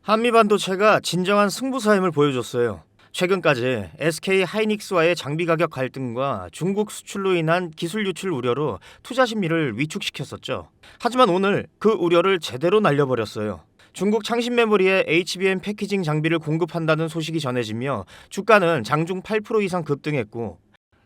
한미반도체가 진정한 승부사임을 보여줬어요. 최근까지 SK 하이닉스와의 장비 가격 갈등과 중국 수출로 인한 기술 유출 우려로 투자 심리를 위축시켰었죠. 하지만 오늘 그 우려를 제대로 날려버렸어요. 중국 창신 메모리에 HBM 패키징 장비를 공급한다는 소식이 전해지며 주가는 장중 8% 이상 급등했고,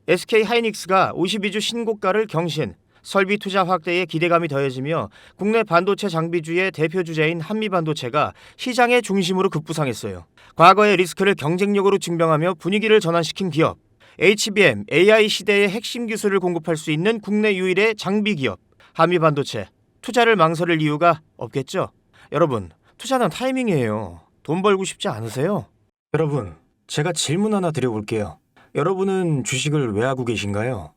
SK 하이닉스가 52주 신고가를 경신, 설비 투자 확대에 기대감이 더해지며 국내 반도체 장비주의 대표 주자인 한미반도체가 시장의 중심으로 급부상했어요. 과거의 리스크를 경쟁력으로 증명하며 분위기를 전환시킨 기업, HBM, AI 시대의 핵심 기술을 공급할 수 있는 국내 유일의 장비 기업, 한미반도체. 투자를 망설일 이유가 없겠죠? 여러분, 투자는 타이밍이에요. 돈 벌고 싶지 않으세요? 여러분, 제가 질문 하나 드려볼게요. 여러분은 주식을 왜 하고 계신가요?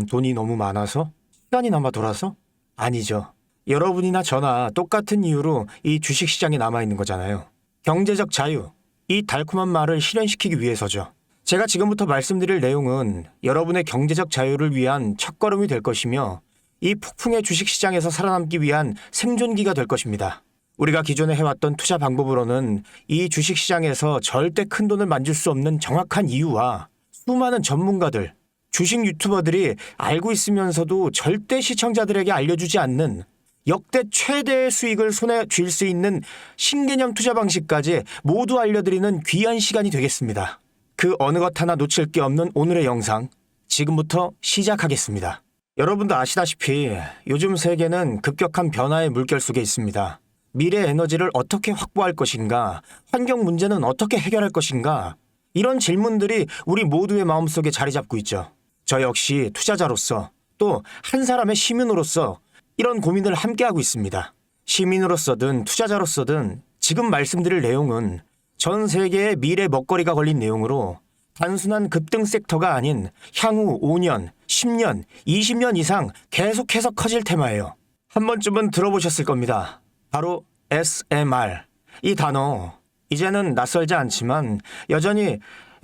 돈이 너무 많아서? 시간이 남아 돌아서? 아니죠. 여러분이나 저나 똑같은 이유로 이 주식시장에 남아있는 거잖아요. 경제적 자유, 이 달콤한 말을 실현시키기 위해서죠. 제가 지금부터 말씀드릴 내용은 여러분의 경제적 자유를 위한 첫걸음이 될 것이며, 이 폭풍의 주식시장에서 살아남기 위한 생존기가 될 것입니다. 우리가 기존에 해왔던 투자 방법으로는 이 주식시장에서 절대 큰 돈을 만질 수 없는 정확한 이유와 수많은 전문가들, 주식 유튜버들이 알고 있으면서도 절대 시청자들에게 알려주지 않는 역대 최대의 수익을 손에 쥘 수 있는 신개념 투자 방식까지 모두 알려드리는 귀한 시간이 되겠습니다. 그 어느 것 하나 놓칠 게 없는 오늘의 영상, 지금부터 시작하겠습니다. 여러분도 아시다시피 요즘 세계는 급격한 변화의 물결 속에 있습니다. 미래 에너지를 어떻게 확보할 것인가, 환경 문제는 어떻게 해결할 것인가, 이런 질문들이 우리 모두의 마음속에 자리 잡고 있죠. 저 역시 투자자로서, 또 한 사람의 시민으로서 이런 고민을 함께하고 있습니다. 시민으로서든 투자자로서든 지금 말씀드릴 내용은 전 세계의 미래 먹거리가 걸린 내용으로 단순한 급등 섹터가 아닌 향후 5년, 10년, 20년 이상 계속해서 커질 테마예요. 한 번쯤은 들어보셨을 겁니다. 바로 SMR. 이 단어, 이제는 낯설지 않지만 여전히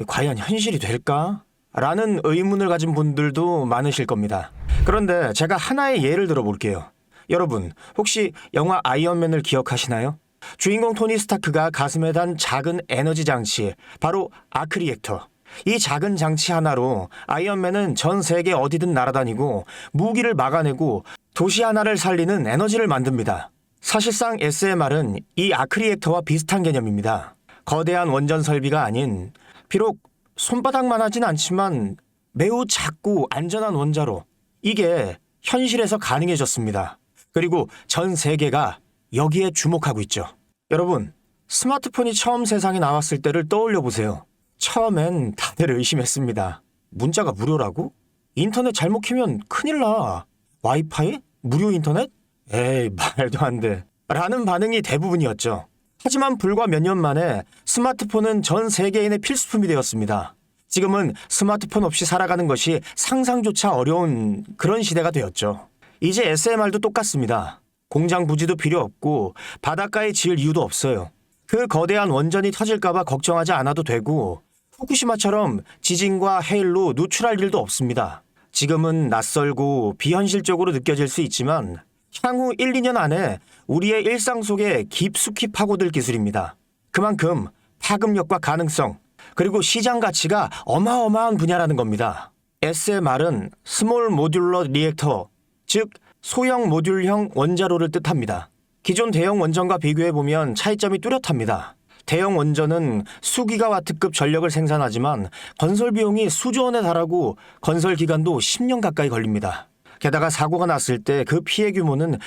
과연 현실이 될까? 라는 의문을 가진 분들도 많으실 겁니다. 그런데 제가 하나의 예를 들어볼게요. 여러분, 혹시 영화 아이언맨을 기억하시나요? 주인공 토니 스타크가 가슴에 단 작은 에너지 장치, 바로 아크 리액터. 이 작은 장치 하나로 아이언맨은 전 세계 어디든 날아다니고 무기를 막아내고 도시 하나를 살리는 에너지를 만듭니다. 사실상 SMR은 이 아크 리액터와 비슷한 개념입니다. 거대한 원전 설비가 아닌, 비록 손바닥만 하진 않지만 매우 작고 안전한 원자로, 이게 현실에서 가능해졌습니다. 그리고 전 세계가 여기에 주목하고 있죠. 여러분, 스마트폰이 처음 세상에 나왔을 때를 떠올려 보세요. 처음엔 다들 의심했습니다. 문자가 무료라고? 인터넷 잘못 키면 큰일 나. 와이파이? 무료 인터넷? 에이, 말도 안 돼. 라는 반응이 대부분이었죠. 하지만 불과 몇 년 만에 스마트폰은 전 세계인의 필수품이 되었습니다. 지금은 스마트폰 없이 살아가는 것이 상상조차 어려운 그런 시대가 되었죠. 이제 SMR도 똑같습니다. 공장 부지도 필요 없고 바닷가에 지을 이유도 없어요. 그 거대한 원전이 터질까봐 걱정하지 않아도 되고, 후쿠시마처럼 지진과 해일로 누출할 일도 없습니다. 지금은 낯설고 비현실적으로 느껴질 수 있지만 향후 1, 2년 안에 우리의 일상 속에 깊숙이 파고들 기술입니다. 그만큼 파급력과 가능성, 그리고 시장 가치가 어마어마한 분야라는 겁니다. SMR은 스몰 모듈러 리액터, 즉 소형 모듈형 원자로를 뜻합니다. 기존 대형 원전과 비교해보면 차이점이 뚜렷합니다. 대형 원전은 수기가와트급 전력을 생산하지만 건설 비용이 수조 원에 달하고 건설 기간도 10년 가까이 걸립니다. 게다가 사고가 났을 때 그 피해 규모는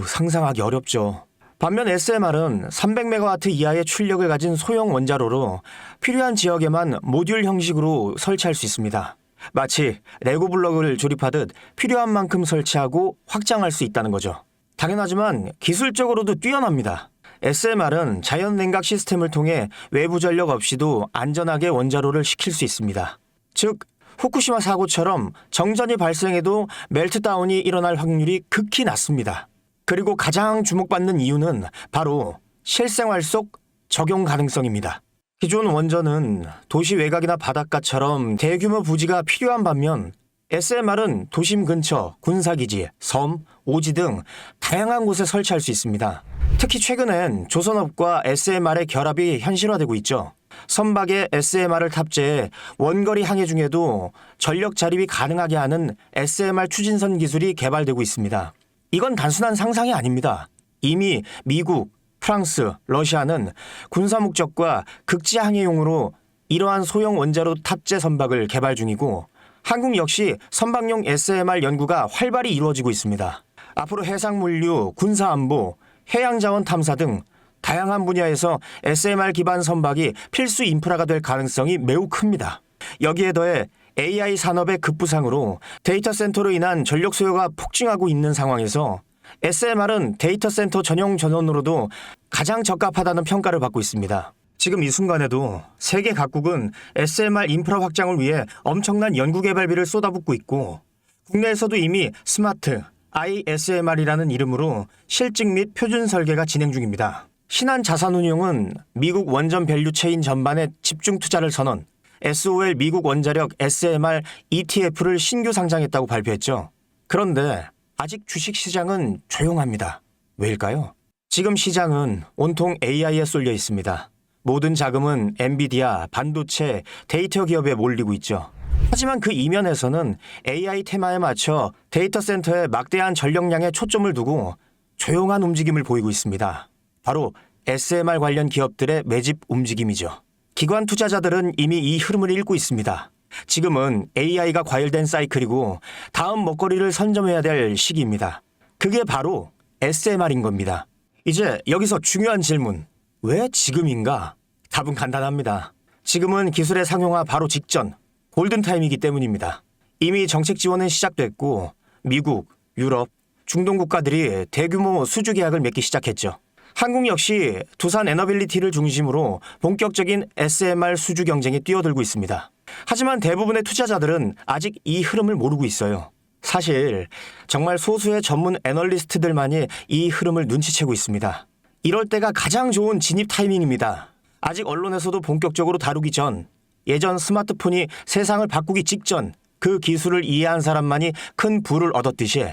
상상하기 어렵죠. 반면 SMR은 300메가와트 이하의 출력을 가진 소형 원자로로 필요한 지역에만 모듈 형식으로 설치할 수 있습니다. 마치 레고 블록을 조립하듯 필요한 만큼 설치하고 확장할 수 있다는 거죠. 당연하지만 기술적으로도 뛰어납니다. SMR은 자연 냉각 시스템을 통해 외부 전력 없이도 안전하게 원자로를 식힐 수 있습니다. 즉, 후쿠시마 사고처럼 정전이 발생해도 멜트다운이 일어날 확률이 극히 낮습니다. 그리고 가장 주목받는 이유는 바로 실생활 속 적용 가능성입니다. 기존 원전은 도시 외곽이나 바닷가처럼 대규모 부지가 필요한 반면 SMR은 도심 근처, 군사기지, 섬, 오지 등 다양한 곳에 설치할 수 있습니다. 특히 최근엔 조선업과 SMR의 결합이 현실화되고 있죠. 선박에 SMR을 탑재해 원거리 항해 중에도 전력 자립이 가능하게 하는 SMR 추진선 기술이 개발되고 있습니다. 이건 단순한 상상이 아닙니다. 이미 미국, 프랑스, 러시아는 군사 목적과 극지 항해용으로 이러한 소형 원자로 탑재 선박을 개발 중이고 한국 역시 선박용 SMR 연구가 활발히 이루어지고 있습니다. 앞으로 해상물류, 군사안보, 해양자원 탐사 등 다양한 분야에서 SMR 기반 선박이 필수 인프라가 될 가능성이 매우 큽니다. 여기에 더해 AI 산업의 급부상으로 데이터 센터로 인한 전력 수요가 폭증하고 있는 상황에서 SMR은 데이터 센터 전용 전원으로도 가장 적합하다는 평가를 받고 있습니다. 지금 이 순간에도 세계 각국은 SMR 인프라 확장을 위해 엄청난 연구개발비를 쏟아붓고 있고 국내에서도 이미 스마트 ISMR이라는 이름으로 실증 및 표준 설계가 진행 중입니다. 신한자산운용은 미국 원전 밸류 체인 전반에 집중 투자를 선언, SOL 미국 원자력 SMR ETF를 신규 상장했다고 발표했죠. 그런데 아직 주식시장은 조용합니다. 왜일까요? 지금 시장은 온통 AI에 쏠려 있습니다. 모든 자금은 엔비디아, 반도체, 데이터 기업에 몰리고 있죠. 하지만 그 이면에서는 AI 테마에 맞춰 데이터 센터에 막대한 전력량에 초점을 두고 조용한 움직임을 보이고 있습니다. 바로 SMR 관련 기업들의 매집 움직임이죠. 기관 투자자들은 이미 이 흐름을 읽고 있습니다. 지금은 AI가 과열된 사이클이고 다음 먹거리를 선점해야 될 시기입니다. 그게 바로 SMR인 겁니다. 이제 여기서 중요한 질문. 왜 지금인가? 답은 간단합니다. 지금은 기술의 상용화 바로 직전, 골든타임이기 때문입니다. 이미 정책 지원은 시작됐고 미국, 유럽, 중동 국가들이 대규모 수주 계약을 맺기 시작했죠. 한국 역시 두산 에너빌리티를 중심으로 본격적인 SMR 수주 경쟁에 뛰어들고 있습니다. 하지만 대부분의 투자자들은 아직 이 흐름을 모르고 있어요. 사실 정말 소수의 전문 애널리스트들만이 이 흐름을 눈치채고 있습니다. 이럴 때가 가장 좋은 진입 타이밍입니다. 아직 언론에서도 본격적으로 다루기 전, 예전 스마트폰이 세상을 바꾸기 직전 그 기술을 이해한 사람만이 큰 부를 얻었듯이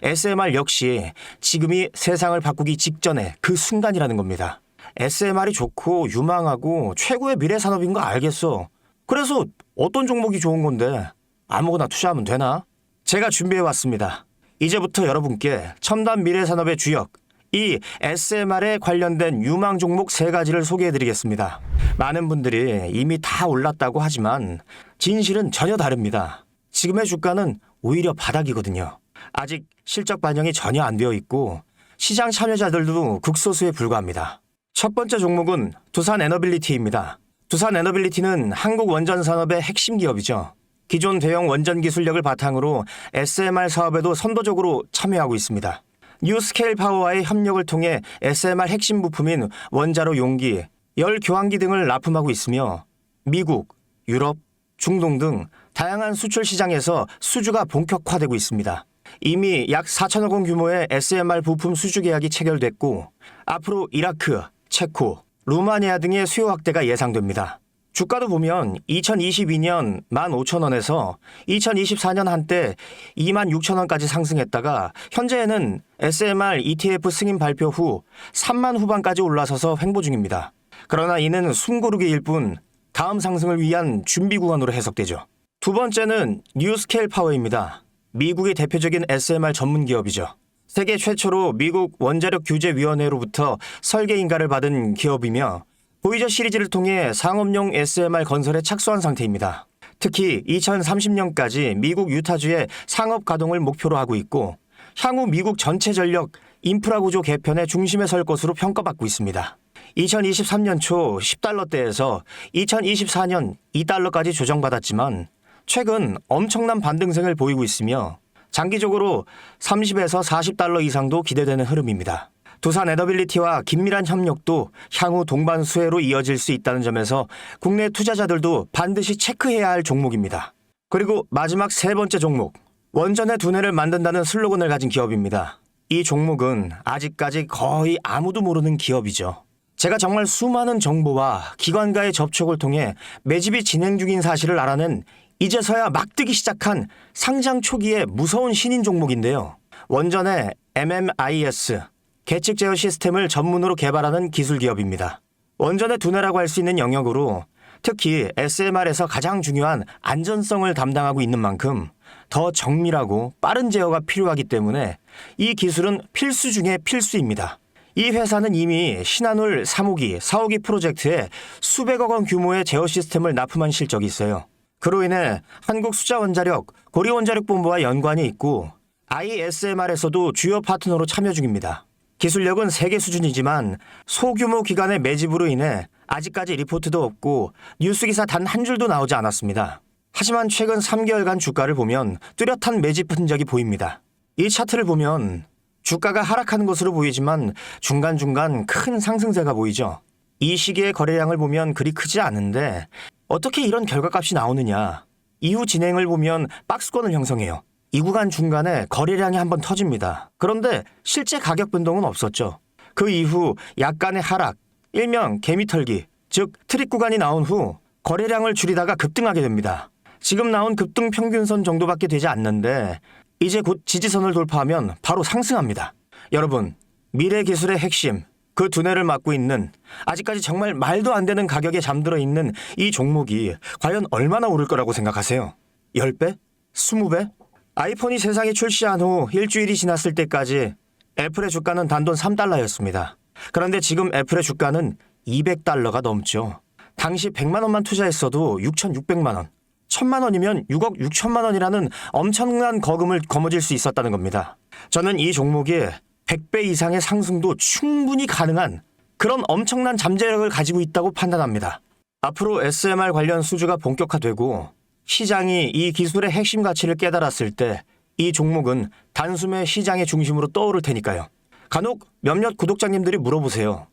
SMR 역시 지금이 세상을 바꾸기 직전의 그 순간이라는 겁니다. SMR이 좋고 유망하고 최고의 미래 산업인 거 알겠어. 그래서 어떤 종목이 좋은 건데 아무거나 투자하면 되나? 제가 준비해왔습니다. 이제부터 여러분께 첨단 미래 산업의 주역, 이 SMR에 관련된 유망 종목 3가지를 소개해드리겠습니다. 많은 분들이 이미 다 올랐다고 하지만 진실은 전혀 다릅니다. 지금의 주가는 오히려 바닥이거든요. 아직 실적 반영이 전혀 안 되어 있고 시장 참여자들도 극소수에 불과합니다. 첫 번째 종목은 두산 에너빌리티입니다. 두산 에너빌리티는 한국 원전 산업의 핵심 기업이죠. 기존 대형 원전 기술력을 바탕으로 SMR 사업에도 선도적으로 참여하고 있습니다. 뉴스케일 파워와의 협력을 통해 SMR 핵심 부품인 원자로 용기, 열 교환기 등을 납품하고 있으며 미국, 유럽, 중동 등 다양한 수출 시장에서 수주가 본격화되고 있습니다. 이미 약 4천억 원 규모의 SMR 부품 수주 계약이 체결됐고 앞으로 이라크, 체코, 루마니아 등의 수요 확대가 예상됩니다. 주가도 보면 2022년 15,000원에서 2024년 한때 26,000원까지 상승했다가 현재는 SMR ETF 승인 발표 후 3만 후반까지 올라서서 횡보 중입니다. 그러나 이는 숨고르기일 뿐 다음 상승을 위한 준비 구간으로 해석되죠. 두 번째는 뉴스케일 파워입니다. 미국의 대표적인 SMR 전문 기업이죠. 세계 최초로 미국 원자력 규제위원회로부터 설계 인가를 받은 기업이며 보이저 시리즈를 통해 상업용 SMR 건설에 착수한 상태입니다. 특히 2030년까지 미국 유타주의 상업 가동을 목표로 하고 있고 향후 미국 전체 전력 인프라 구조 개편의 중심에 설 것으로 평가받고 있습니다. 2023년 초 10달러대에서 2024년 2달러까지 조정받았지만 최근 엄청난 반등세를 보이고 있으며 장기적으로 30에서 40달러 이상도 기대되는 흐름입니다. 두산 에너빌리티와 긴밀한 협력도 향후 동반 수혜로 이어질 수 있다는 점에서 국내 투자자들도 반드시 체크해야 할 종목입니다. 그리고 마지막 3번째 종목, 원전의 두뇌를 만든다는 슬로건을 가진 기업입니다. 이 종목은 아직까지 거의 아무도 모르는 기업이죠. 제가 정말 수많은 정보와 기관과의 접촉을 통해 매집이 진행 중인 사실을 알아낸 이제서야 막 뜨기 시작한 상장 초기의 무서운 신인 종목인데요. 원전의 MMIS, 계측 제어 시스템을 전문으로 개발하는 기술 기업입니다. 원전의 두뇌라고 할 수 있는 영역으로 특히 SMR에서 가장 중요한 안전성을 담당하고 있는 만큼 더 정밀하고 빠른 제어가 필요하기 때문에 이 기술은 필수 중의 필수입니다. 이 회사는 이미 신한울 3호기, 4호기 프로젝트에 수백억 원 규모의 제어 시스템을 납품한 실적이 있어요. 그로 인해 한국수자원자력, 고리원자력본부와 연관이 있고 ISMR에서도 주요 파트너로 참여 중입니다. 기술력은 세계 수준이지만 소규모 기관의 매집으로 인해 아직까지 리포트도 없고 뉴스기사 단 한 줄도 나오지 않았습니다. 하지만 최근 3개월간 주가를 보면 뚜렷한 매집 흔적이 보입니다. 이 차트를 보면 주가가 하락하는 것으로 보이지만 중간중간 큰 상승세가 보이죠. 이 시기의 거래량을 보면 그리 크지 않은데 어떻게 이런 결과값이 나오느냐. 이후 진행을 보면 박스권을 형성해요. 이 구간 중간에 거래량이 한번 터집니다. 그런데 실제 가격 변동은 없었죠. 그 이후 약간의 하락, 일명 개미털기, 즉 트릭 구간이 나온 후 거래량을 줄이다가 급등하게 됩니다. 지금 나온 급등 평균선 정도밖에 되지 않는데 이제 곧 지지선을 돌파하면 바로 상승합니다. 여러분, 미래 기술의 핵심, 그 두뇌를 맡고 있는 아직까지 정말 말도 안 되는 가격에 잠들어 있는 이 종목이 과연 얼마나 오를 거라고 생각하세요? 10배? 20배? 아이폰이 세상에 출시한 후 일주일이 지났을 때까지 애플의 주가는 단돈 3달러였습니다. 그런데 지금 애플의 주가는 200달러가 넘죠. 당시 100만 원만 투자했어도 6,600만 원. 1,000만 원이면 6억 6천만 원이라는 엄청난 거금을 거머쥘 수 있었다는 겁니다. 저는 이 종목이 100배 이상의 상승도 충분히 가능한 그런 엄청난 잠재력을 가지고 있다고 판단합니다. 앞으로 SMR 관련 수주가 본격화되고 시장이 이 기술의 핵심 가치를 깨달았을 때 이 종목은 단숨에 시장의 중심으로 떠오를 테니까요. 간혹 몇몇 구독자님들이 물어보세요.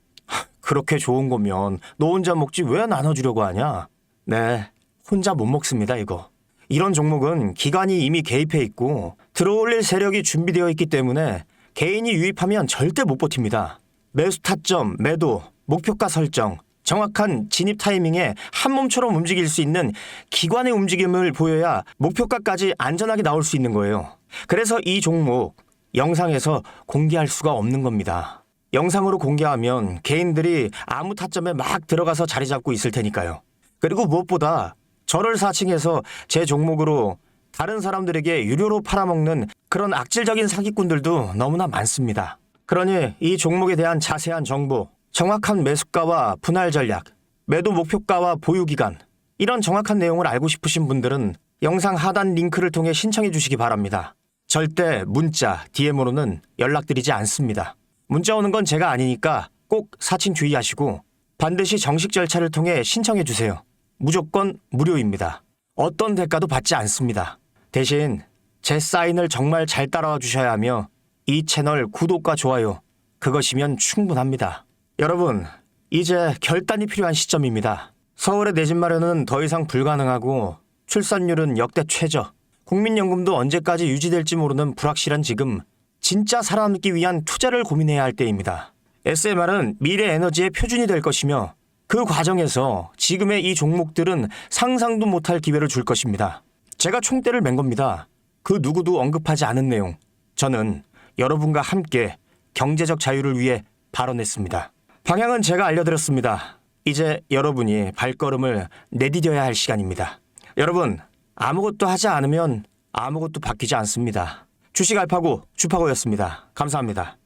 그렇게 좋은 거면 너 혼자 먹지 왜 나눠주려고 하냐? 네, 혼자 못 먹습니다 이거. 이런 종목은 기관이 이미 개입해 있고 들어올릴 세력이 준비되어 있기 때문에 개인이 유입하면 절대 못 버팁니다. 매수 타점, 매도, 목표가 설정, 정확한 진입 타이밍에 한 몸처럼 움직일 수 있는 기관의 움직임을 보여야 목표가까지 안전하게 나올 수 있는 거예요. 그래서 이 종목 영상에서 공개할 수가 없는 겁니다. 영상으로 공개하면 개인들이 아무 타점에 막 들어가서 자리 잡고 있을 테니까요. 그리고 무엇보다 저를 사칭해서 제 종목으로 다른 사람들에게 유료로 팔아먹는 그런 악질적인 사기꾼들도 너무나 많습니다. 그러니 이 종목에 대한 자세한 정보, 정확한 매수가와 분할 전략, 매도 목표가와 보유기간, 이런 정확한 내용을 알고 싶으신 분들은 영상 하단 링크를 통해 신청해 주시기 바랍니다. 절대 문자, DM으로는 연락드리지 않습니다. 문자 오는 건 제가 아니니까 꼭 사칭 주의하시고 반드시 정식 절차를 통해 신청해 주세요. 무조건 무료입니다. 어떤 대가도 받지 않습니다. 대신 제 사인을 정말 잘 따라와 주셔야 하며 이 채널 구독과 좋아요, 그것이면 충분합니다. 여러분, 이제 결단이 필요한 시점입니다. 서울의 내 집 마련은 더 이상 불가능하고 출산율은 역대 최저, 국민연금도 언제까지 유지될지 모르는 불확실한 지금 진짜 살아남기 위한 투자를 고민해야 할 때입니다. SMR은 미래 에너지의 표준이 될 것이며 그 과정에서 지금의 이 종목들은 상상도 못할 기회를 줄 것입니다. 제가 총대를 맨 겁니다. 그 누구도 언급하지 않은 내용. 저는 여러분과 함께 경제적 자유를 위해 발언했습니다. 방향은 제가 알려드렸습니다. 이제 여러분이 발걸음을 내디뎌야 할 시간입니다. 여러분, 아무것도 하지 않으면 아무것도 바뀌지 않습니다. 주식 알파고 주파고였습니다. 감사합니다.